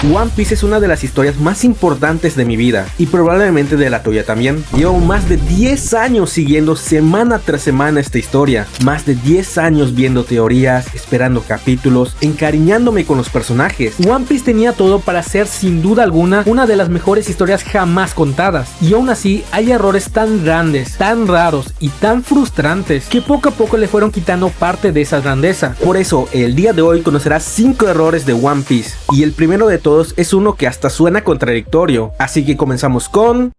One Piece es una de las historias más importantes de mi vida y probablemente de la tuya también. Llevo más de 10 años siguiendo semana tras semana esta historia, más de 10 años viendo teorías, esperando capítulos, encariñándome con los personajes. One Piece tenía todo para ser sin duda alguna una de las mejores historias jamás contadas, y aún así hay errores tan grandes, tan raros y tan frustrantes que poco a poco le fueron quitando parte de esa grandeza. Por eso el día de hoy conocerás 5 errores de One Piece, y el primero de todos es uno que hasta suena contradictorio, así que comenzamos con...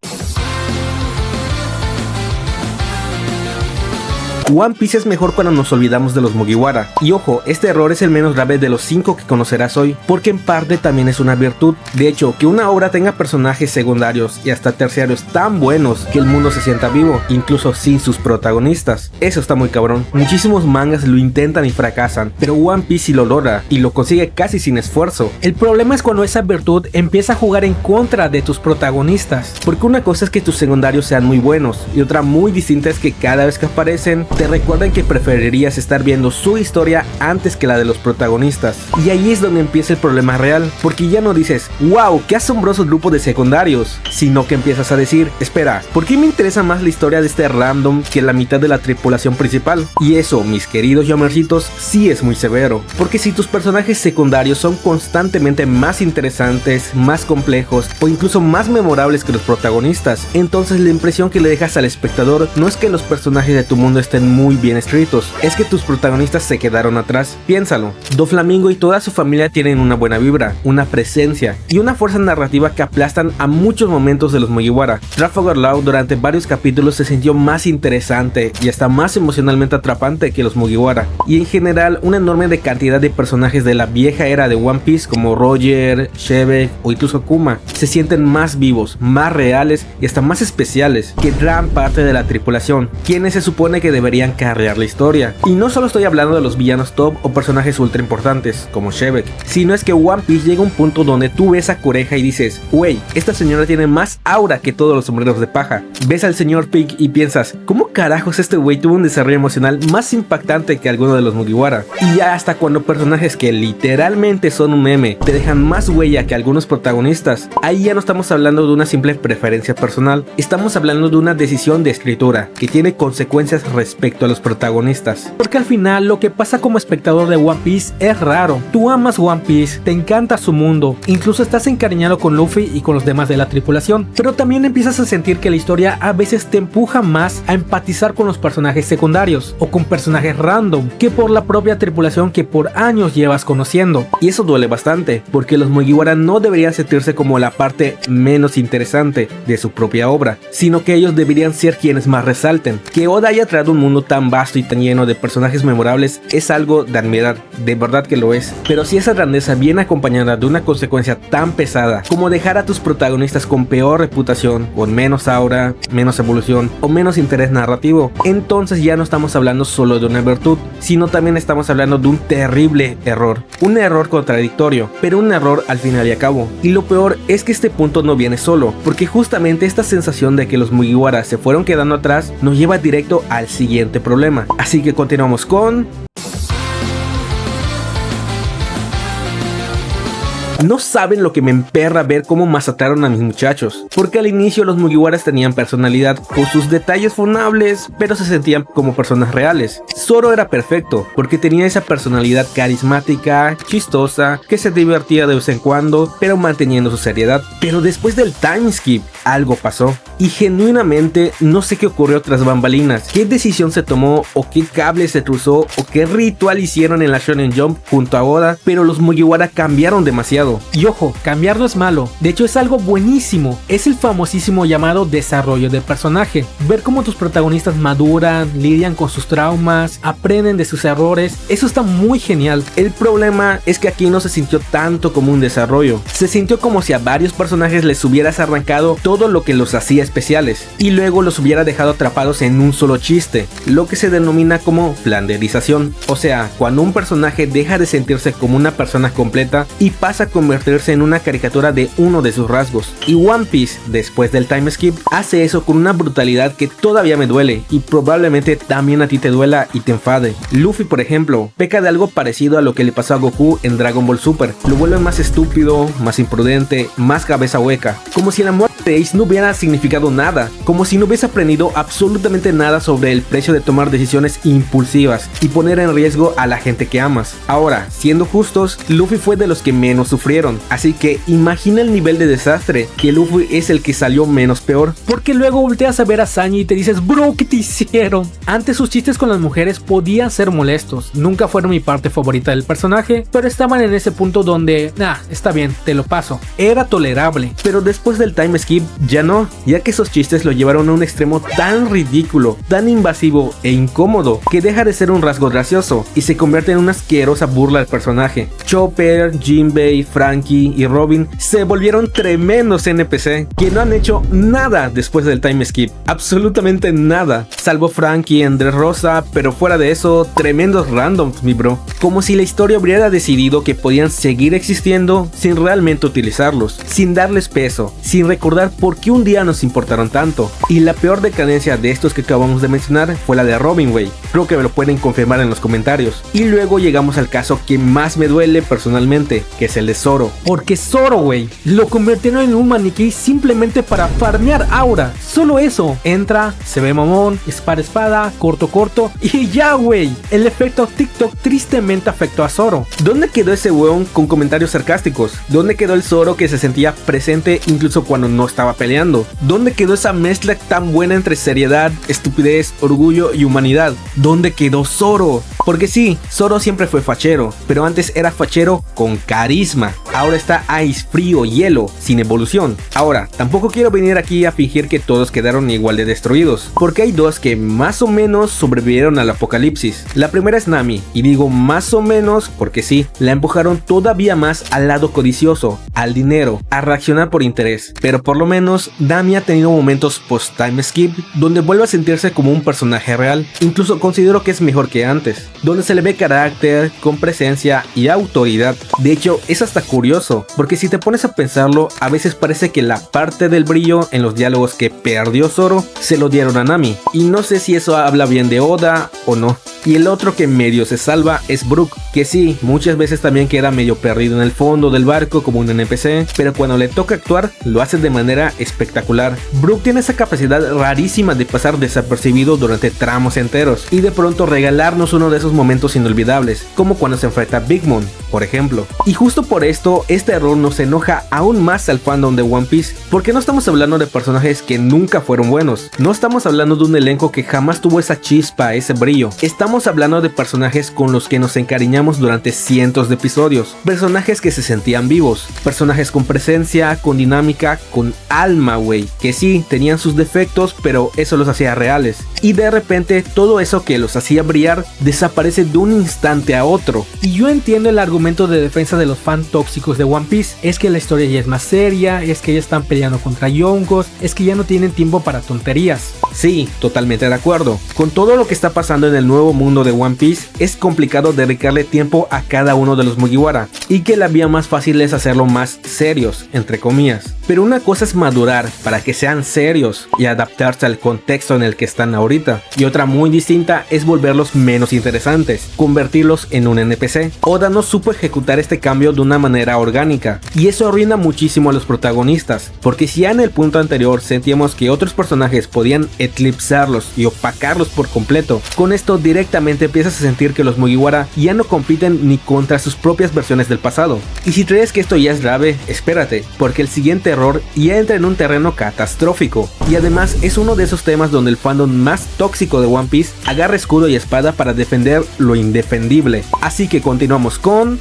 One Piece es mejor cuando nos olvidamos de los Mugiwara. Y ojo, este error es el menos grave de los 5 que conocerás hoy, porque en parte también es una virtud. De hecho, que una obra tenga personajes secundarios y hasta terciarios tan buenos que el mundo se sienta vivo, incluso sin sus protagonistas. Eso está muy cabrón. Muchísimos mangas lo intentan y fracasan, pero One Piece sí lo logra, y lo consigue casi sin esfuerzo. El problema es cuando esa virtud empieza a jugar en contra de tus protagonistas, porque una cosa es que tus secundarios sean muy buenos, y otra muy distinta es que cada vez que aparecen, te recuerdan que preferirías estar viendo su historia antes que la de los protagonistas. Y ahí es donde empieza el problema real, porque ya no dices, wow, qué asombroso grupo de secundarios, sino que empiezas a decir, espera, ¿por qué me interesa más la historia de este random que la mitad de la tripulación principal? Y eso, mis queridos yamercitos, sí es muy severo, porque si tus personajes secundarios son constantemente más interesantes, más complejos o incluso más memorables que los protagonistas, entonces la impresión que le dejas al espectador no es que los personajes de tu mundo estén muy bien escritos, es que tus protagonistas se quedaron atrás. Piénsalo, Doflamingo y toda su familia tienen una buena vibra, una presencia y una fuerza narrativa que aplastan a muchos momentos de los Mugiwara. Trafalgar Law durante varios capítulos se sintió más interesante y hasta más emocionalmente atrapante que los Mugiwara, y en general una enorme cantidad de personajes de la vieja era de One Piece como Roger, Shebek o incluso Kuma se sienten más vivos, más reales y hasta más especiales que gran parte de la tripulación, quienes se supone que deberían carrear la historia. Y no solo estoy hablando de los villanos top o personajes ultra importantes como Shebek, sino es que One Piece llega a un punto donde tú ves a Kureha y dices, wey, esta señora tiene más aura que todos los sombreros de paja. Ves al señor Pig y piensas, ¿cómo carajos este güey tuvo un desarrollo emocional más impactante que alguno de los Mugiwara? Y ya hasta cuando personajes que literalmente son un meme te dejan más huella que algunos protagonistas, ahí ya no estamos hablando de una simple preferencia personal, estamos hablando de una decisión de escritura que tiene consecuencias respecto a los protagonistas. Porque al final lo que pasa como espectador de One Piece es raro. Tú amas One Piece, te encanta su mundo, incluso estás encariñado con Luffy y con los demás de la tripulación, pero también empiezas a sentir que la historia a veces te empuja más a empatizar con los personajes secundarios o con personajes random que por la propia tripulación que por años llevas conociendo. Y eso duele bastante, porque los Mugiwara no deberían sentirse como la parte menos interesante de su propia obra, sino que ellos deberían ser quienes más resalten. Que Oda haya traído un mundo tan vasto y tan lleno de personajes memorables es algo de admirar, de verdad que lo es, pero si esa grandeza viene acompañada de una consecuencia tan pesada como dejar a tus protagonistas con peor reputación, con menos aura, menos evolución o menos interés narrativo, entonces ya no estamos hablando solo de una virtud, sino también estamos hablando de un terrible error, un error contradictorio, pero un error al final y a cabo. Y lo peor es que este punto no viene solo, porque justamente esta sensación de que los Mugiwara se fueron quedando atrás nos lleva directo al siguiente problema. Así que continuamos con... No saben lo que me emperra ver cómo masacraron a mis muchachos, porque al inicio los Mugiwaras tenían personalidad, con sus detalles funables, pero se sentían como personas reales. Zoro era perfecto, porque tenía esa personalidad carismática, chistosa, que se divertía de vez en cuando, pero manteniendo su seriedad. Pero después del time skip, algo pasó, y genuinamente no sé qué ocurrió tras bambalinas, qué decisión se tomó, o qué cable se cruzó, o qué ritual hicieron en la Shonen Jump junto a Oda, pero los Mugiwara cambiaron demasiado. Y ojo, cambiar no es malo, de hecho es algo buenísimo, es el famosísimo llamado desarrollo de personaje. Ver cómo tus protagonistas maduran, lidian con sus traumas, aprenden de sus errores, eso está muy genial. El problema es que aquí no se sintió tanto como un desarrollo, se sintió como si a varios personajes les hubieras arrancado todo lo que los hacía especiales y luego los hubiera dejado atrapados en un solo chiste, lo que se denomina como flanderización, o sea, cuando un personaje deja de sentirse como una persona completa y pasa a convertirse en una caricatura de uno de sus rasgos. Y One Piece, después del time skip, hace eso con una brutalidad que todavía me duele y probablemente también a ti te duela y te enfade. Luffy, por ejemplo, peca de algo parecido a lo que le pasó a Goku en Dragon Ball Super. Lo vuelve más estúpido, más imprudente, más cabeza hueca, como si la muerte de Ace no hubiera significado nada, como si no hubiese aprendido absolutamente nada sobre el precio de tomar decisiones impulsivas y poner en riesgo a la gente que amas. Ahora, siendo justos, Luffy fue de los que menos sufrieron, así que imagina el nivel de desastre que Luffy es el que salió menos peor, porque luego volteas a ver a Sanji y te dices, bro, ¿qué te hicieron? Antes sus chistes con las mujeres podían ser molestos, nunca fueron mi parte favorita del personaje, pero estaban en ese punto donde, está bien, te lo paso. Era tolerable, pero después del time skip ya no, ya que esos chistes lo llevaron a un extremo tan ridículo, tan invasivo e incómodo, que deja de ser un rasgo gracioso y se convierte en una asquerosa burla al personaje. Chopper, Jinbei, Franky y Robin se volvieron tremendos NPC que no han hecho nada después del time skip, absolutamente nada, salvo Franky y Dressrosa, pero fuera de eso, tremendos randoms, mi bro. Como si la historia hubiera decidido que podían seguir existiendo sin realmente utilizarlos, sin darles peso, sin recordar por qué un día nos importaron tanto. Y la peor decadencia de estos que acabamos de mencionar fue la de Robin, güey. Creo que me lo pueden confirmar en los comentarios. Y luego llegamos al caso que más me duele personalmente, que es el de Zoro. Porque Zoro, güey, lo convirtieron en un maniquí simplemente para farmear aura. Solo eso. Entra, se ve mamón, espada, corto y ya, güey. El efecto TikTok tristemente afectó a Zoro. ¿Dónde quedó ese weón con comentarios sarcásticos? ¿Dónde quedó el Zoro que se sentía presente incluso cuando no estaba peleando? ¿Dónde quedó esa mezcla tan buena entre seriedad, estupidez, orgullo y humanidad? ¿Dónde quedó Zoro? Porque sí, Zoro siempre fue fachero, pero antes era fachero con carisma. Ahora está Ice, frío, hielo, sin evolución. Ahora, tampoco quiero venir aquí a fingir que todos quedaron igual de destruidos, porque hay dos que más o menos sobrevivieron al apocalipsis. La primera es Nami, y digo más o menos porque sí, la empujaron todavía más al lado codicioso, al dinero, a reaccionar por interés. Pero por lo menos Nami ha tenido momentos post time skip donde vuelve a sentirse como un personaje real. Incluso considero que es mejor que antes, donde se le ve carácter, con presencia y autoridad. De hecho, es hasta curioso, porque si te pones a pensarlo, a veces parece que la parte del brillo en los diálogos que perdió Zoro se lo dieron a Nami, y no sé si eso habla bien de Oda o no. Y el otro que medio se salva es Brook, que sí, muchas veces también queda medio perdido en el fondo del barco como un NPC, pero cuando le toca actuar, lo hace de manera espectacular. Brook tiene esa capacidad rarísima de pasar desapercibido durante tramos enteros, y de pronto regalarnos uno de esos momentos inolvidables, como cuando se enfrenta a Big Mom, por ejemplo. Y justo por esto, este error nos enoja aún más al fandom de One Piece, porque no estamos hablando de personajes que nunca fueron buenos, no estamos hablando de un elenco que jamás tuvo esa chispa, ese brillo. Estamos hablando de personajes con los que nos encariñamos durante cientos de episodios, personajes que se sentían vivos, personajes con presencia, con dinámica, con alma, güey, que sí, tenían sus defectos, pero eso los hacía reales. Y de repente todo eso que los hacía brillar desaparece de un instante a otro. Y yo entiendo el argumento de defensa de los fans tóxicos de One Piece, es que la historia ya es más seria, es que ya están peleando contra Yonkos, es que ya no tienen tiempo para tonterías. Sí, totalmente de acuerdo. Con todo lo que está pasando en el nuevo mundo de One Piece, es complicado dedicarle tiempo a cada uno de los Mugiwara, y que la vía más fácil es hacerlo más serios, entre comillas. Pero una cosa es madurar para que sean serios y adaptarse al contexto en el que están ahorita, y otra muy distinta es volverlos menos interesantes, convertirlos en un NPC. Oda no supo ejecutar este cambio de una manera orgánica, y eso arruina muchísimo a los protagonistas, porque si ya en el punto anterior sentíamos que otros personajes podían eclipsarlos y opacarlos por completo, con esto directamente empiezas a sentir que los Mugiwara ya no compiten ni contra sus propias versiones del pasado. Y si crees que esto ya es grave, espérate, porque el siguiente error ya entra en un terreno catastrófico, y además es uno de esos temas donde el fandom más tóxico de One Piece agarra escudo y espada para defender lo indefendible. Así que continuamos con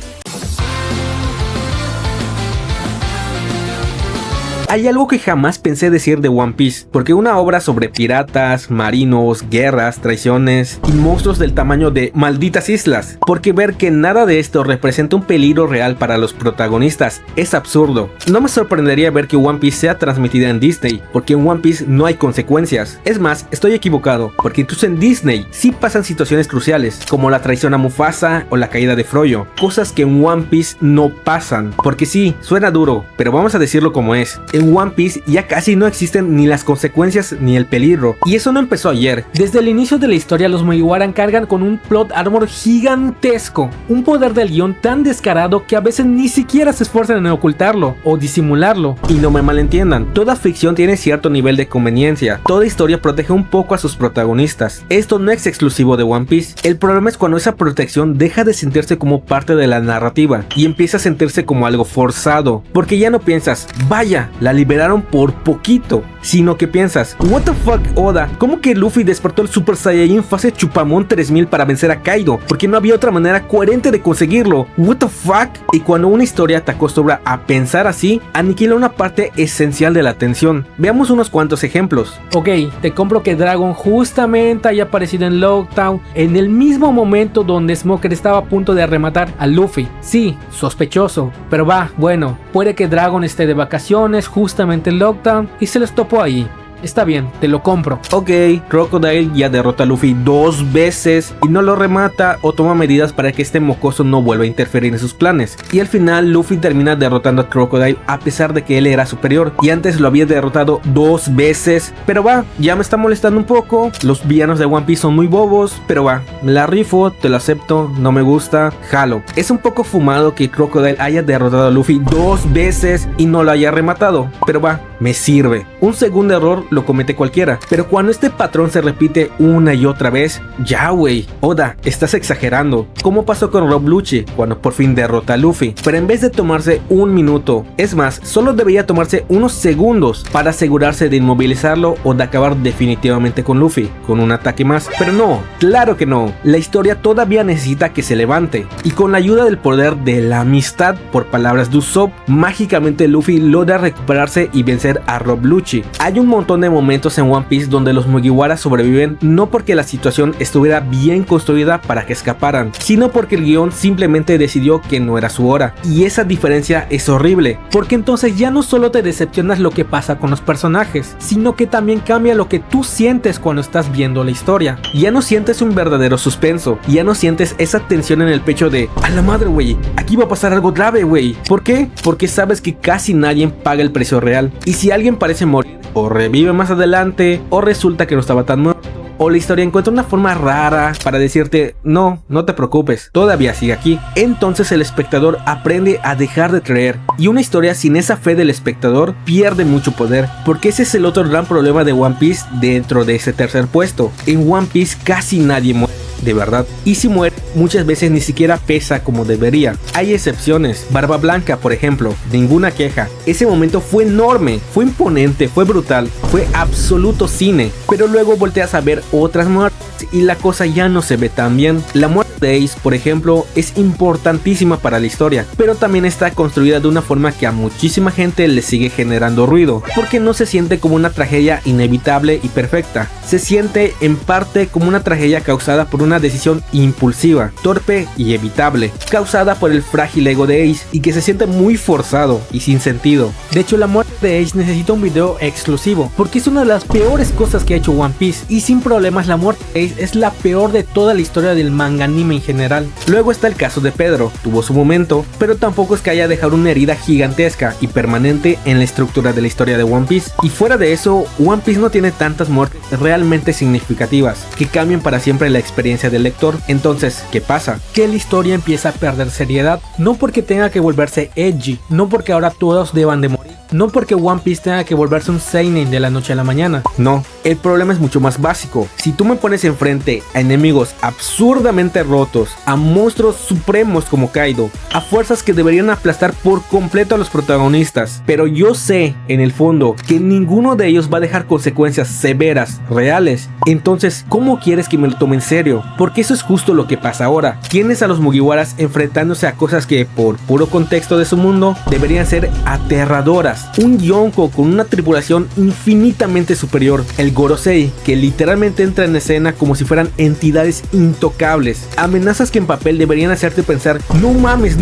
Hay algo que jamás pensé decir de One Piece, porque una obra sobre piratas, marinos, guerras, traiciones y monstruos del tamaño de malditas islas, porque ver que nada de esto representa un peligro real para los protagonistas es absurdo. No me sorprendería ver que One Piece sea transmitida en Disney, porque en One Piece no hay consecuencias. Es más, estoy equivocado, porque incluso en Disney sí pasan situaciones cruciales, como la traición a Mufasa o la caída de Froyo, cosas que en One Piece no pasan, porque sí, suena duro, pero vamos a decirlo como es. En One Piece ya casi no existen ni las consecuencias ni el peligro, y eso no empezó ayer. Desde el inicio de la historia los Mugiwara cargan con un plot armor gigantesco, un poder del guión tan descarado que a veces ni siquiera se esfuerzan en ocultarlo o disimularlo. Y no me malentiendan, toda ficción tiene cierto nivel de conveniencia, toda historia protege un poco a sus protagonistas. Esto no es exclusivo de One Piece, el problema es cuando esa protección deja de sentirse como parte de la narrativa y empieza a sentirse como algo forzado, porque ya no piensas, vaya, la liberaron por poquito, sino que piensas, what the fuck Oda, ¿cómo que Luffy despertó el Super Saiyajin fase Chupamon 3000 para vencer a Kaido? Porque no había otra manera coherente de conseguirlo, what the fuck. Y cuando una historia te acostumbra a pensar así, aniquila una parte esencial de la atención. Veamos unos cuantos ejemplos. Ok, te compro que Dragon justamente haya aparecido en Lockdown en el mismo momento donde Smoker estaba a punto de rematar a Luffy. Sí, sospechoso, pero bueno, puede que Dragon esté de vacaciones justamente en Lockdown y se les topó ahí. Está bien, te lo compro. Ok, Crocodile ya derrota a Luffy 2 veces y no lo remata o toma medidas para que este mocoso no vuelva a interferir en sus planes. Y al final Luffy termina derrotando a Crocodile a pesar de que él era superior y antes lo había derrotado 2 veces. Pero ya me está molestando un poco. Los villanos de One Piece son muy bobos, pero me la rifo, te lo acepto, no me gusta, jalo. Es un poco fumado que Crocodile haya derrotado a Luffy 2 veces y no lo haya rematado, pero me sirve. Un segundo error lo comete cualquiera, pero cuando este patrón se repite una y otra vez, ya güey, Oda, estás exagerando, como pasó con Rob Lucci cuando por fin derrota a Luffy, pero en vez de tomarse un minuto, es más, solo debería tomarse unos segundos para asegurarse de inmovilizarlo o de acabar definitivamente con Luffy, con un ataque más, pero no, claro que no, la historia todavía necesita que se levante, y con la ayuda del poder de la amistad, por palabras de Usopp, mágicamente Luffy logra recuperarse y vencer a Rob Lucci. Hay un montón de momentos en One Piece donde los Mugiwara sobreviven no porque la situación estuviera bien construida para que escaparan, sino porque el guión simplemente decidió que no era su hora. Y esa diferencia es horrible, porque entonces ya no solo te decepcionas lo que pasa con los personajes, sino que también cambia lo que tú sientes cuando estás viendo la historia. Ya no sientes un verdadero suspenso, ya no sientes esa tensión en el pecho de a la madre güey, aquí va a pasar algo grave güey. ¿Por qué? Porque sabes que casi nadie paga el precio real, y si alguien parece morir o revive más adelante, o resulta que no estaba tan muerto, o la historia encuentra una forma rara para decirte no te preocupes, todavía sigue aquí, entonces el espectador aprende a dejar de creer, y una historia sin esa fe del espectador pierde mucho poder, porque ese es el otro gran problema de One Piece dentro de ese tercer puesto. En One Piece casi nadie muere de verdad, y si muere muchas veces ni siquiera pesa como debería. Hay excepciones, Barba Blanca por ejemplo, ninguna queja, ese momento fue enorme, fue imponente, fue brutal, fue absoluto cine, pero luego volteas a ver otras muertes y la cosa ya no se ve tan bien. La muerte de Ace por ejemplo es importantísima para la historia, pero también está construida de una forma que a muchísima gente le sigue generando ruido, porque no se siente como una tragedia inevitable y perfecta, se siente en parte como una tragedia causada por una decisión impulsiva, torpe y evitable, causada por el frágil ego de Ace y que se siente muy forzado y sin sentido. De hecho la muerte de Ace necesita un video exclusivo, porque es una de las peores cosas que ha hecho One Piece, y sin problemas la muerte de Ace es la peor de toda la historia del manga anime en general. Luego está el caso de Pedro, tuvo su momento, pero tampoco es que haya dejado una herida gigantesca y permanente en la estructura de la historia de One Piece, y fuera de eso, One Piece no tiene tantas muertes realmente significativas que cambien para siempre la experiencia del lector. Entonces, ¿qué pasa? Que la historia empieza a perder seriedad, no porque tenga que volverse edgy, no porque ahora todos deban de morir, no porque One Piece tenga que volverse un seinen de la noche a la mañana. No, el problema es mucho más básico. Si tú me pones enfrente a enemigos absurdamente rotos, a monstruos supremos como Kaido, a fuerzas que deberían aplastar por completo a los protagonistas, pero yo sé en el fondo que ninguno de ellos va a dejar consecuencias severas, reales, entonces ¿cómo quieres que me lo tome en serio? Porque eso es justo lo que pasa ahora. Tienes a los Mugiwaras enfrentándose a cosas que por puro contexto de su mundo deberían ser aterradoras, protagonistas, un Yonko con una tripulación infinitamente superior, el Gorosei, que literalmente entra en escena como si fueran entidades intocables, amenazas que en papel deberían hacerte pensar, no mames,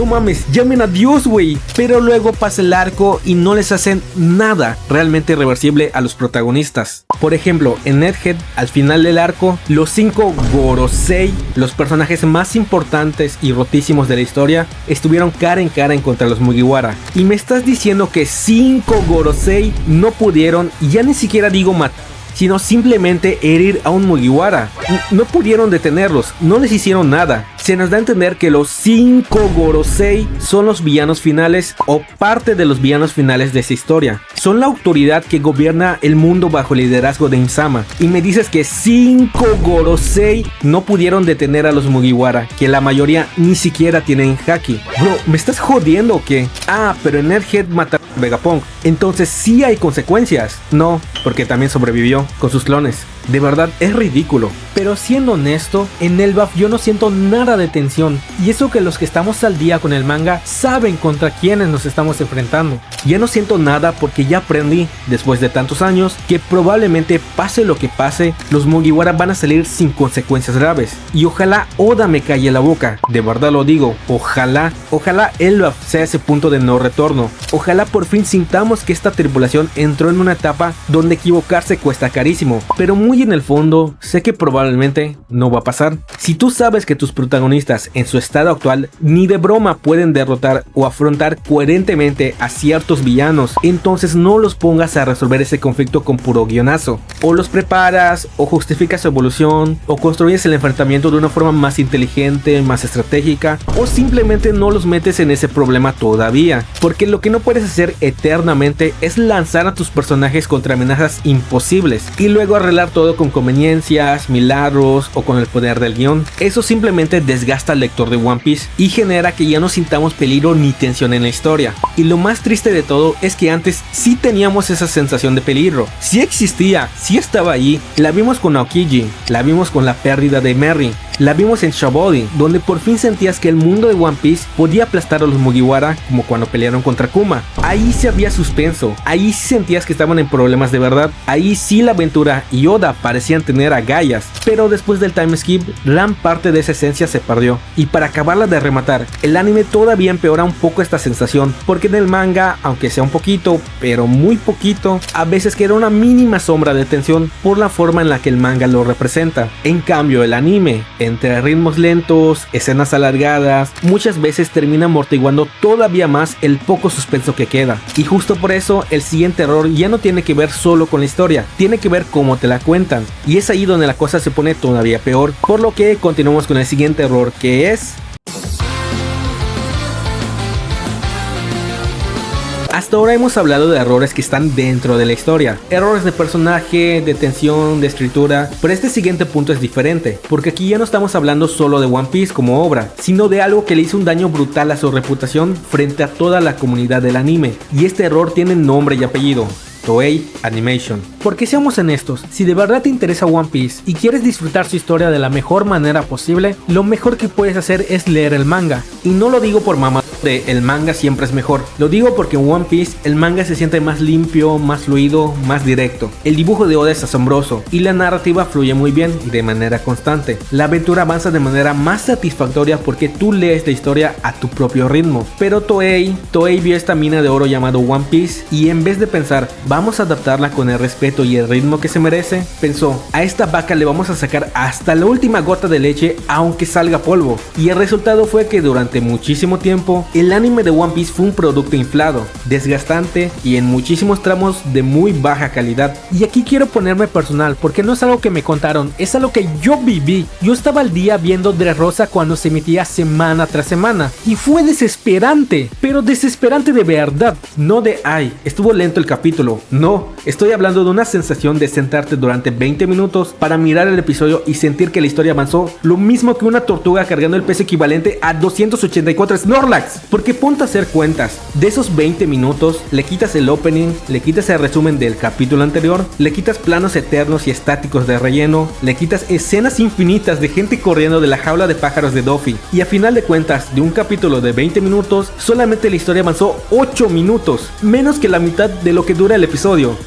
llamen a Dios, güey, pero luego pasa el arco y no les hacen nada realmente irreversible a los protagonistas. Por ejemplo, en Egghead, al final del arco, los 5 Gorosei, los personajes más importantes y rotísimos de la historia, estuvieron cara en cara en contra los Mugiwara. Y me estás diciendo que 5 Gorosei no pudieron, y ya ni siquiera digo matar, sino simplemente herir a un Mugiwara. No pudieron detenerlos, no les hicieron nada. Se nos da a entender que los 5 Gorosei son los villanos finales o parte de los villanos finales de esta historia. Son la autoridad que gobierna el mundo bajo el liderazgo de Insama. Y me dices que 5 Gorosei no pudieron detener a los Mugiwara, que la mayoría ni siquiera tienen haki. Bro, ¿me estás jodiendo o qué? Ah, pero en Egghead mataron a Vegapunk. Entonces sí hay consecuencias. No, porque también sobrevivió con sus clones. De verdad es ridículo. Pero siendo honesto, en Elbaf yo no siento nada de tensión. Y eso que los que estamos al día con el manga saben contra quiénes nos estamos enfrentando. Ya no siento nada porque ya aprendí, después de tantos años, que probablemente pase lo que pase, los Mugiwara van a salir sin consecuencias graves. Y ojalá Oda me calle la boca. De verdad lo digo. Ojalá Elbaf sea ese punto de no retorno. Ojalá por fin sintamos que esta tripulación entró en una etapa donde equivocarse cuesta carísimo. Pero muy en el fondo, sé que probablemente no va a pasar. Si tú sabes que tus protagonistas en su estado actual ni de broma pueden derrotar o afrontar coherentemente a ciertos villanos, entonces no los pongas a resolver ese conflicto con puro guionazo. O los preparas, o justificas su evolución, o construyes el enfrentamiento de una forma más inteligente, más estratégica, o simplemente no los metes en ese problema todavía. Porque lo que no puedes hacer eternamente es lanzar a tus personajes contra amenazas imposibles y luego arreglar todo con conveniencias, milagros o con el poder del guión. Eso simplemente desgasta al lector de One Piece y genera que ya no sintamos peligro ni tensión en la historia. Y lo más triste de todo es que antes sí teníamos esa sensación de peligro, sí existía, sí estaba ahí. La vimos con Aokiji, la vimos con la pérdida de Merry, la vimos en Shabody, donde por fin sentías que el mundo de One Piece podía aplastar a los Mugiwara como cuando pelearon contra Kuma. Ahí sí había suspenso, ahí sí sentías que estaban en problemas de verdad, ahí sí la aventura y Oda parecían tener agallas, pero después del time skip, gran parte de esa esencia se perdió. Y para acabarla de rematar, el anime todavía empeora un poco esta sensación, porque en el manga, aunque sea un poquito, pero muy poquito, a veces queda una mínima sombra de tensión por la forma en la que el manga lo representa. En cambio, el anime, entre ritmos lentos, escenas alargadas, muchas veces termina amortiguando todavía más el poco suspenso que queda. Y justo por eso, el siguiente error ya no tiene que ver solo con la historia, tiene que ver cómo te la cuentan. Y es ahí donde la cosa se pone todavía peor, por lo que continuamos con el siguiente error, que es... Hasta ahora hemos hablado de errores que están dentro de la historia, errores de personaje, de tensión, de escritura, pero este siguiente punto es diferente, porque aquí ya no estamos hablando solo de One Piece como obra, sino de algo que le hizo un daño brutal a su reputación frente a toda la comunidad del anime, y este error tiene nombre y apellido: Toei Animation. Porque seamos honestos, si de verdad te interesa One Piece y quieres disfrutar su historia de la mejor manera posible, lo mejor que puedes hacer es leer el manga. Y no lo digo por mamá de el manga siempre es mejor, lo digo porque en One Piece el manga se siente más limpio, más fluido, más directo. El dibujo de Oda es asombroso y la narrativa fluye muy bien de manera constante. La aventura avanza de manera más satisfactoria porque tú lees la historia a tu propio ritmo. Pero Toei vio esta mina de oro llamado One Piece y en vez de pensar vamos a adaptarla con el respeto y el ritmo que se merece, pensó, a esta vaca le vamos a sacar hasta la última gota de leche aunque salga polvo. Y el resultado fue que durante muchísimo tiempo el anime de One Piece fue un producto inflado, desgastante y en muchísimos tramos de muy baja calidad. Y aquí quiero ponerme personal porque no es algo que me contaron, es algo que yo viví. Yo estaba al día viendo Dressrosa cuando se emitía semana tras semana y fue desesperante, pero desesperante de verdad, no de ay, estuvo lento el capítulo, No, estoy hablando de una sensación de sentarte durante 20 minutos para mirar el episodio y sentir que la historia avanzó lo mismo que una tortuga cargando el peso equivalente a 284 Snorlax. Porque ponte a hacer cuentas, de esos 20 minutos le quitas el opening, le quitas el resumen del capítulo anterior, le quitas planos eternos y estáticos de relleno, le quitas escenas infinitas de gente corriendo de la jaula de pájaros de Duffy, y a final de cuentas, de un capítulo de 20 minutos, solamente la historia avanzó 8 minutos, menos que la mitad de lo que dura el episodio.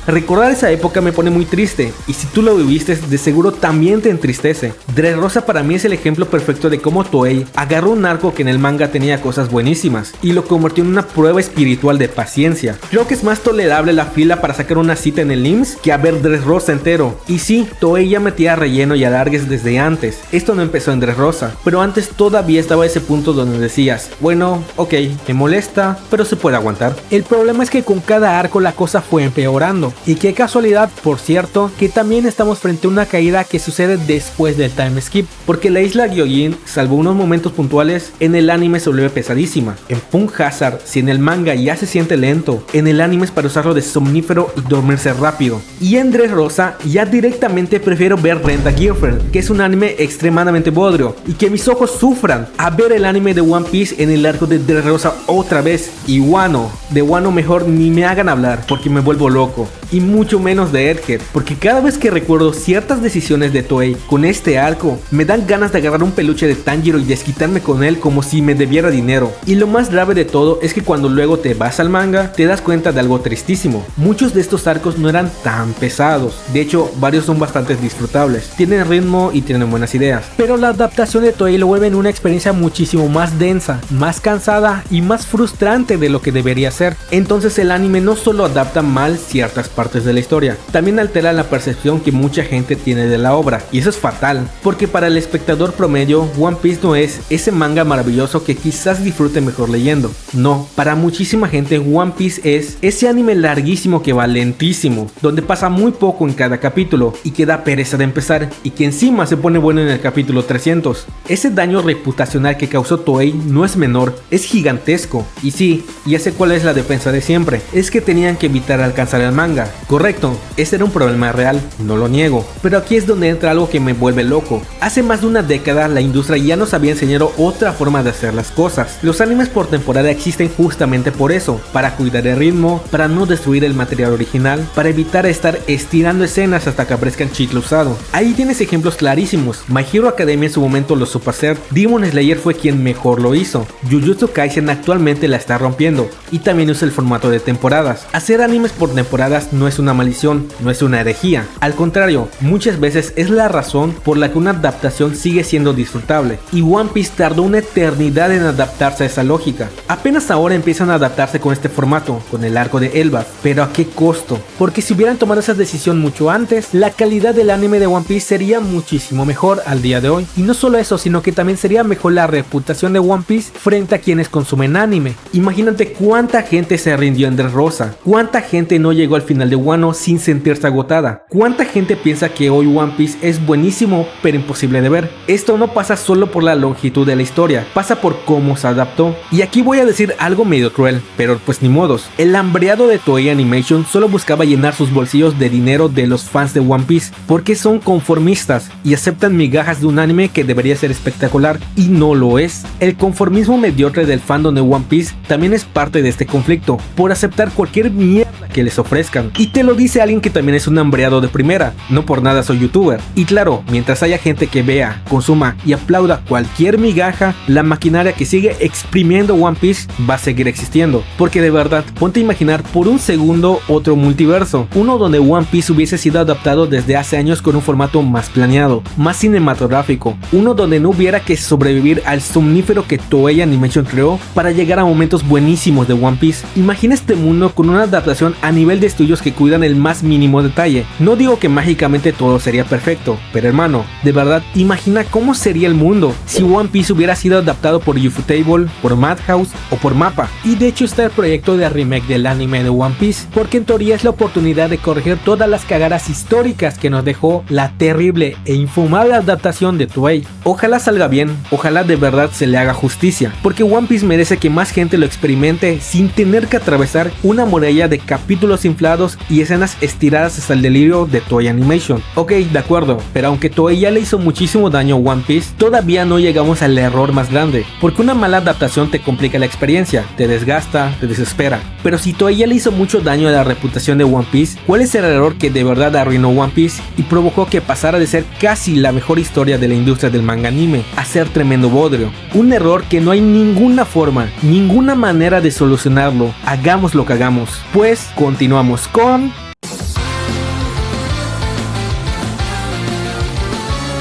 Recordar esa época me pone muy triste, y si tú lo viviste, de seguro también te entristece. Dressrosa para mí es el ejemplo perfecto de cómo Toei agarró un arco que en el manga tenía cosas buenísimas, y lo convirtió en una prueba espiritual de paciencia. Creo que es más tolerable la fila para sacar una cita en el IMSS que a ver Dressrosa entero. Y sí, Toei ya metía relleno y alargues desde antes. Esto no empezó en Dressrosa, pero antes todavía estaba ese punto donde decías, bueno, ok, me molesta, pero se puede aguantar. El problema es que con cada arco la cosa fue empeorando. Y qué casualidad, por cierto, que también estamos frente a una caída que sucede después del time skip, porque la isla Gyojin, salvo unos momentos puntuales, en el anime se vuelve pesadísima. En Punk Hazard, si en el manga ya se siente lento, en el anime es para usarlo de somnífero y dormirse rápido. Y en Dressrosa ya directamente prefiero ver Rent a Girlfriend, que es un anime extremadamente bodrio, y que mis ojos sufran, a ver el anime de One Piece en el arco de Dressrosa otra vez. Y Wano, de Wano mejor ni me hagan hablar, porque me vuelvo loco. Y mucho menos de Egghead, porque cada vez que recuerdo ciertas decisiones de Toei con este arco, me dan ganas de agarrar un peluche de Tanjiro y desquitarme con él como si me debiera dinero. Y lo más grave de todo es que cuando luego te vas al manga, te das cuenta de algo tristísimo. Muchos de estos arcos no eran tan pesados, de hecho varios son bastante disfrutables, tienen ritmo y tienen buenas ideas, pero la adaptación de Toei lo vuelve en una experiencia muchísimo más densa, más cansada y más frustrante de lo que debería ser. Entonces el anime no solo adapta mal ciertas partes de la historia, también altera la percepción que mucha gente tiene de la obra, y eso es fatal, porque para el espectador promedio One Piece no es ese manga maravilloso que quizás disfrute mejor leyendo. No, para muchísima gente One Piece es ese anime larguísimo que va lentísimo, donde pasa muy poco en cada capítulo y que da pereza de empezar, y que encima se pone bueno en el capítulo 300. Ese daño reputacional que causó Toei no es menor, es gigantesco. Y sí, ya sé cuál es la defensa de siempre, es que tenían que evitar alcanzar el manga. Correcto, ese era un problema real, no lo niego, pero aquí es donde entra algo que me vuelve loco. Hace más de una década la industria ya nos había enseñado otra forma de hacer las cosas. Los animes por temporada existen justamente por eso, para cuidar el ritmo, para no destruir el material original, para evitar estar estirando escenas hasta que aparezcan chicle usado. Ahí tienes ejemplos clarísimos. My Hero Academia en su momento lo supo hacer, Demon Slayer fue quien mejor lo hizo, Jujutsu Kaisen actualmente la está rompiendo, y también usa el formato de temporadas. Hacer animes por temporadas no es una maldición, no es una herejía, al contrario, muchas veces es la razón por la que una adaptación sigue siendo disfrutable, y One Piece tardó una eternidad en adaptarse a esa lógica. Apenas ahora empiezan a adaptarse con este formato, con el arco de Elbaf, pero ¿a qué costo? Porque si hubieran tomado esa decisión mucho antes, la calidad del anime de One Piece sería muchísimo mejor al día de hoy, y no solo eso, sino que también sería mejor la reputación de One Piece frente a quienes consumen anime. Imagínate cuánta gente se rindió en Dressrosa, cuánta gente no llegó al final de Wano sin sentirse agotada, cuánta gente piensa que hoy One Piece es buenísimo pero imposible de ver. Esto no pasa solo por la longitud de la historia, pasa por cómo se adaptó. Y aquí voy a decir algo medio cruel, pero pues ni modos. El hambreado de Toei Animation solo buscaba llenar sus bolsillos de dinero de los fans de One Piece, porque son conformistas y aceptan migajas de un anime que debería ser espectacular y no lo es. El conformismo mediocre del fandom de One Piece también es parte de este conflicto, por aceptar cualquier mierda que les ofrezcan. Y te lo dice alguien que también es un hambreado de primera, no por nada soy youtuber. Y claro, mientras haya gente que vea, consuma y aplauda cualquier migaja, la maquinaria que sigue exprimiendo One Piece va a seguir existiendo. Porque de verdad, ponte a imaginar por un segundo otro multiverso, uno donde One Piece hubiese sido adaptado desde hace años con un formato más planeado, más cinematográfico, uno donde no hubiera que sobrevivir al somnífero que Toei Animation creó para llegar a momentos buenísimos de One Piece. Imagina este mundo con una adaptación a nivel de estudios que cuidan el más mínimo detalle. No digo que mágicamente todo sería perfecto, pero hermano, de verdad, imagina cómo sería el mundo si One Piece hubiera sido adaptado por Ufotable, por Madhouse o por MAPPA. Y de hecho está el proyecto de remake del anime de One Piece, porque en teoría es la oportunidad de corregir todas las cagadas históricas que nos dejó la terrible e infumable adaptación de Toei. Ojalá salga bien, ojalá de verdad se le haga justicia, porque One Piece merece que más gente lo experimente sin tener que atravesar una muralla de capítulos capítulos inflados y escenas estiradas hasta el delirio de Toei Animation. Ok, de acuerdo, pero aunque Toei ya le hizo muchísimo daño a One Piece, todavía no llegamos al error más grande, porque una mala adaptación te complica la experiencia, te desgasta, te desespera. Pero si Toei ya le hizo mucho daño a la reputación de One Piece, ¿cuál es el error que de verdad arruinó One Piece y provocó que pasara de ser casi la mejor historia de la industria del manga anime a ser tremendo bodrio? Un error que no hay ninguna forma, ninguna manera de solucionarlo, hagamos lo que hagamos. Pues continuamos con...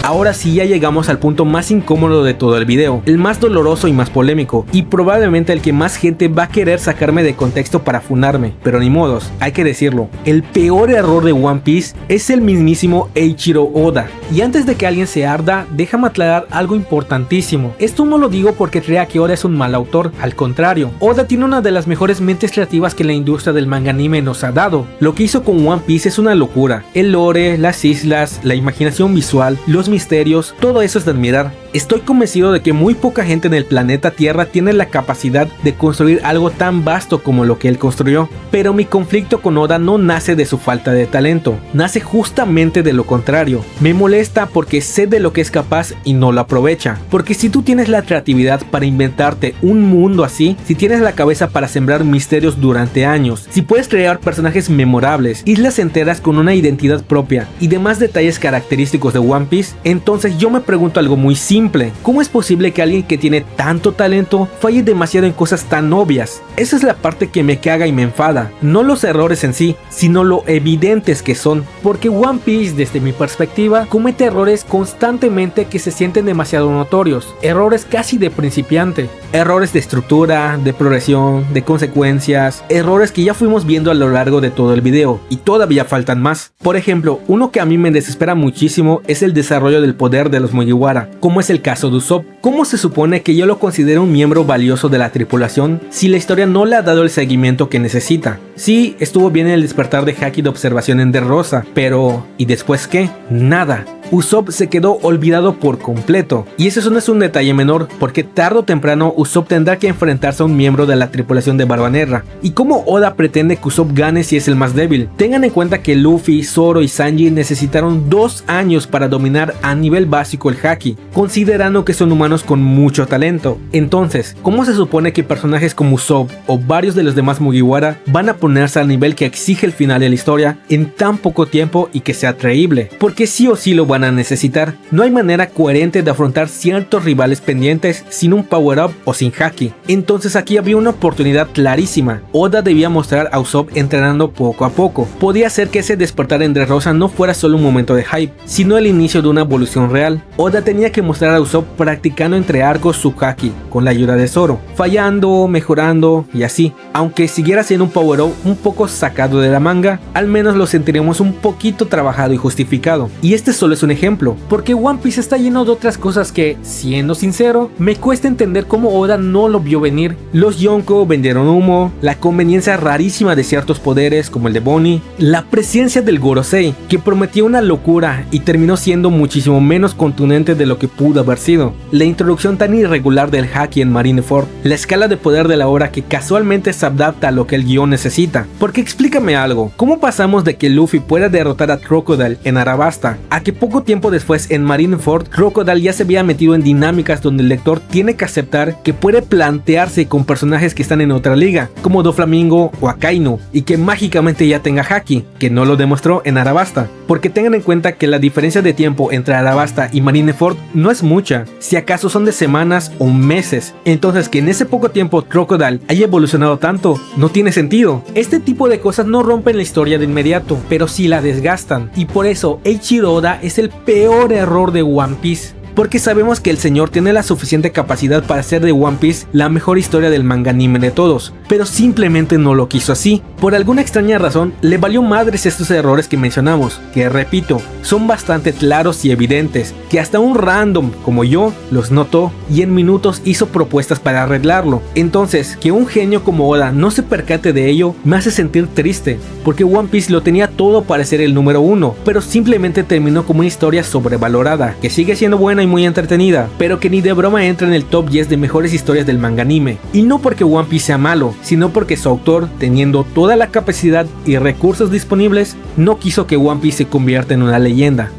Ahora sí ya llegamos al punto más incómodo de todo el video, el más doloroso y más polémico, y probablemente el que más gente va a querer sacarme de contexto para funarme, pero ni modos, hay que decirlo, el peor error de One Piece es el mismísimo Eiichiro Oda. Y antes de que alguien se arda, déjame aclarar algo importantísimo. Esto no lo digo porque crea que Oda es un mal autor, al contrario, Oda tiene una de las mejores mentes creativas que la industria del manga anime nos ha dado. Lo que hizo con One Piece es una locura, el lore, las islas, la imaginación visual, los misterios, todo eso es de admirar. Estoy convencido de que muy poca gente en el planeta Tierra tiene la capacidad de construir algo tan vasto como lo que él construyó. Pero mi conflicto con Oda no nace de su falta de talento, nace justamente de lo contrario. Me molesta porque sé de lo que es capaz y no lo aprovecha. Porque si tú tienes la creatividad para inventarte un mundo así, si tienes la cabeza para sembrar misterios durante años, si puedes crear personajes memorables, islas enteras con una identidad propia y demás detalles característicos de One Piece, entonces yo me pregunto algo muy simple. ¿Cómo es posible que alguien que tiene tanto talento falle demasiado en cosas tan obvias? Esa es la parte que me caga y me enfada. No los errores en sí, sino lo evidentes que son. Porque One Piece, desde mi perspectiva, comete errores constantemente que se sienten demasiado notorios. Errores casi de principiante. Errores de estructura, de progresión, de consecuencias. Errores que ya fuimos viendo a lo largo de todo el video. Y todavía faltan más. Por ejemplo, uno que a mí me desespera muchísimo es el desarrollo del poder de los Mugiwara, como es el caso de Usopp. ¿Cómo se supone que yo lo considero un miembro valioso de la tripulación si la historia no le ha dado el seguimiento que necesita? Sí, estuvo bien el despertar de Haki de observación en Dressrosa, pero ¿y después qué? Nada. Usopp se quedó olvidado por completo. Y eso no es un detalle menor, porque tarde o temprano Usopp tendrá que enfrentarse a un miembro de la tripulación de Barba Negra. ¿Y cómo Oda pretende que Usopp gane si es el más débil? Tengan en cuenta que Luffy, Zoro y Sanji necesitaron 2 años para dominar a nivel básico el Haki, considerando que son humanos con mucho talento. Entonces, ¿cómo se supone que personajes como Usopp o varios de los demás Mugiwara van a ponerse al nivel que exige el final de la historia en tan poco tiempo y que sea creíble? Porque sí o sí lo van a necesitar. No hay manera coherente de afrontar ciertos rivales pendientes sin un power up o sin Haki. Entonces aquí había una oportunidad clarísima. Oda debía mostrar a Usopp entrenando poco a poco. Podía ser que ese despertar en Dressrosa no fuera solo un momento de hype, sino el inicio de una evolución real. Oda tenía que mostrar a Usopp practicando entre arcos su Haki con la ayuda de Zoro, fallando, mejorando y así. Aunque siguiera siendo un power up un poco sacado de la manga, al menos lo sentiremos un poquito trabajado y justificado. Y este solo es un ejemplo, porque One Piece está lleno de otras cosas que, siendo sincero, me cuesta entender cómo Oda no lo vio venir. Los Yonko vendieron humo, la conveniencia rarísima de ciertos poderes como el de Bonnie, la presencia del Gorosei, que prometía una locura y terminó siendo muchísimo menos contundente de lo que pudo haber sido, la introducción tan irregular del Haki en Marineford, la escala de poder de la obra que casualmente se adapta a lo que el guión necesita. Porque explícame algo, ¿cómo pasamos de que Luffy pueda derrotar a Crocodile en Arabasta a que poco tiempo después en Marineford Crocodile ya se había metido en dinámicas donde el lector tiene que aceptar que puede plantearse con personajes que están en otra liga, como Doflamingo o Akainu, y que mágicamente ya tenga Haki, que no lo demostró en Arabasta? Porque tengan en cuenta que la diferencia de tiempo entre Arabasta y Marineford no es mucha, si acaso son de semanas o meses. Entonces que en ese poco tiempo Crocodile haya evolucionado tanto, no tiene sentido. Este tipo de cosas no rompen la historia de inmediato, pero sí la desgastan, y por eso Eiichiro Oda es el peor error de One Piece. Porque sabemos que el señor tiene la suficiente capacidad para hacer de One Piece la mejor historia del manga anime de todos, pero simplemente no lo quiso así. Por alguna extraña razón, le valió madres estos errores que mencionamos, que repito, son bastante claros y evidentes, que hasta un random como yo los notó y en minutos hizo propuestas para arreglarlo. Entonces, que un genio como Oda no se percate de ello me hace sentir triste, porque One Piece lo tenía todo para ser el número 1, pero simplemente terminó como una historia sobrevalorada, que sigue siendo buena buena y muy entretenida, pero que ni de broma entra en el top 10 de mejores historias del manga anime. Y no porque One Piece sea malo, sino porque su autor, teniendo toda la capacidad y recursos disponibles, no quiso que One Piece se convierta en una leyenda.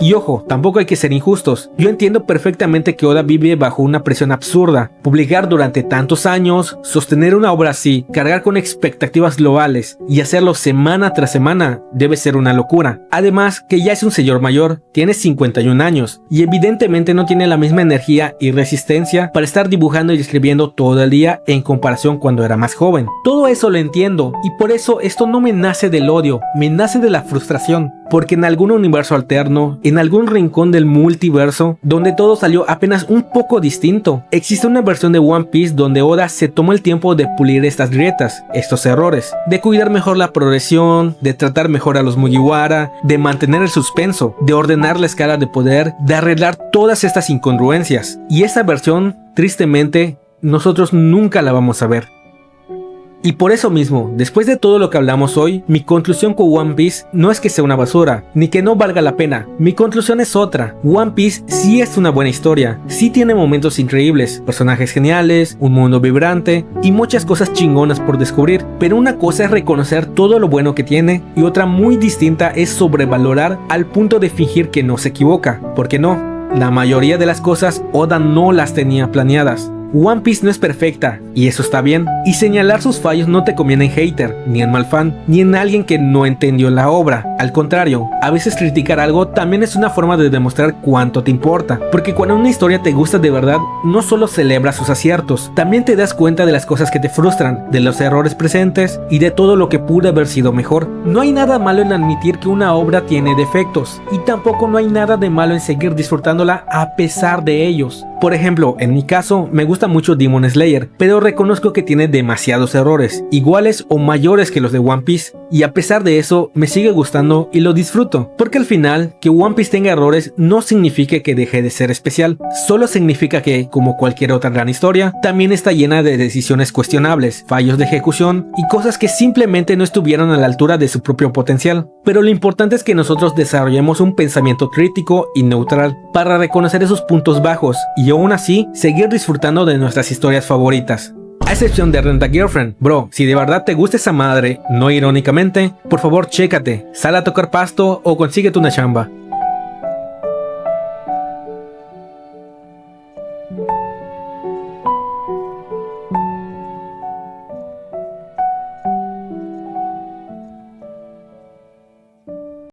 Y ojo, tampoco hay que ser injustos. Yo entiendo perfectamente que Oda vive bajo una presión absurda. Publicar durante tantos años, sostener una obra así, cargar con expectativas globales y hacerlo semana tras semana debe ser una locura. Además, que ya es un señor mayor, tiene 51 años y evidentemente no tiene la misma energía y resistencia para estar dibujando y escribiendo todo el día en comparación cuando era más joven. Todo eso lo entiendo y por eso esto no me nace del odio, me nace de la frustración. Porque en algún universo alterno, en algún rincón del multiverso, donde todo salió apenas un poco distinto, existe una versión de One Piece donde Oda se tomó el tiempo de pulir estas grietas, estos errores, de cuidar mejor la progresión, de tratar mejor a los Mugiwara, de mantener el suspenso, de ordenar la escala de poder, de arreglar todas estas incongruencias. Y esa versión, tristemente, nosotros nunca la vamos a ver. Y por eso mismo, después de todo lo que hablamos hoy, mi conclusión con One Piece no es que sea una basura, ni que no valga la pena. Mi conclusión es otra. One Piece sí es una buena historia, sí tiene momentos increíbles, personajes geniales, un mundo vibrante y muchas cosas chingonas por descubrir. Pero una cosa es reconocer todo lo bueno que tiene y otra muy distinta es sobrevalorar al punto de fingir que no se equivoca. Porque no, la mayoría de las cosas Oda no las tenía planeadas. One Piece no es perfecta, y eso está bien, y señalar sus fallos no te conviene en hater, ni en mal fan, ni en alguien que no entendió la obra. Al contrario, a veces criticar algo también es una forma de demostrar cuánto te importa, porque cuando una historia te gusta de verdad, no solo celebras sus aciertos, también te das cuenta de las cosas que te frustran, de los errores presentes, y de todo lo que pudo haber sido mejor. No hay nada malo en admitir que una obra tiene defectos, y tampoco no hay nada de malo en seguir disfrutándola a pesar de ellos. Por ejemplo, en mi caso, me gusta mucho Demon Slayer, pero reconozco que tiene demasiados errores, iguales o mayores que los de One Piece, y a pesar de eso, me sigue gustando y lo disfruto, porque al final, que One Piece tenga errores no significa que deje de ser especial, solo significa que, como cualquier otra gran historia, también está llena de decisiones cuestionables, fallos de ejecución y cosas que simplemente no estuvieron a la altura de su propio potencial. Pero lo importante es que nosotros desarrollemos un pensamiento crítico y neutral para reconocer esos puntos bajos y aún así seguir disfrutando de nuestras historias favoritas. A excepción de Rent a Girlfriend, bro, si de verdad te gusta esa madre, no irónicamente, por favor chécate, sal a tocar pasto o consíguete una chamba.